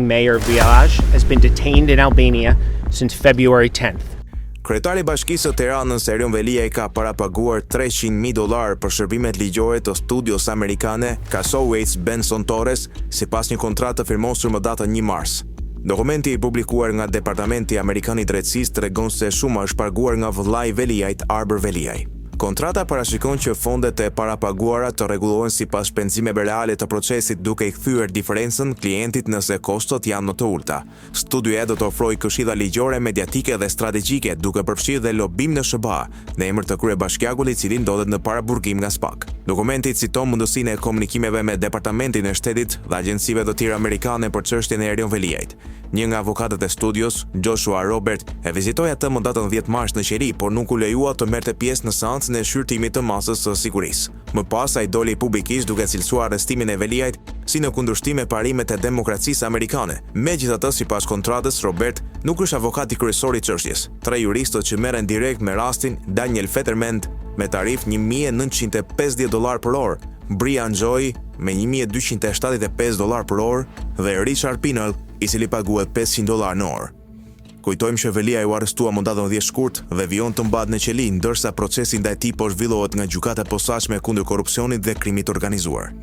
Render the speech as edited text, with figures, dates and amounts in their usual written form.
Mayor Viaj has been detained in Albania since February 10th. Kryetari i Bashkisë së Tiranës, Erion Veliaj, ka parapaguar $300,000 për shërbimet ligjore të studios amerikane Cassawates Benson Torres, sipas një kontrate të firmosur më datën 1 mars. Dokumenti i publikuar nga Departamenti Amerikan i Drejtësisë tregon se shuma është paguar nga vëllai i Veliajt, Arbër Veliaj. Kontrata parashikon që fondet e parapaguara të rregullohen sipas shpenzimeve reale të procesit, duke i kthyer diferencën klientit nëse kostot janë më të ulta. Studioja do të ofrojë këshilla ligjore, mediatike dhe strategjike, duke përfshirë dhe lobim në SBA, në emër të kryebashkiakullit i cili ndodhet në paraburgim nga SPAC. Dokumenti citon mundësinë e komunikimeve me Departamentin e Shtetit dhe agjencive të tjera amerikane për çështjen e Erion Veliajt. Një nga avokatët e studios, Joshua Robert, e vizitoi atë më datën 10 mars në qeri, por nuk u lejua të merrte pjesë në seancën e shqyrtimit të masës së sigurisë. Më pas ai doli publikisht duke cilësuar arrestimin e Veliajt si në kundërshtim me parimet e demokracisë amerikane. Megjithatë, sipas kontratës, Robert nuk është avokati kryesor i çështjes. 3 juristët që merren direkt me rastin, Daniel Fetterman me tarif $1,950 për orë, Brian Joy me $1,275 për orë dhe Richard Pinell, i cili paguhet $500 në orë. Kujtojmë që Veliaj u arrestua më datën 10 shkurt dhe vijon të mbahet në qeli, ndërsa procesi ndaj tij po zhvillohet nga gjykata e posaçme kundër korrupsionit dhe krimit organizuar.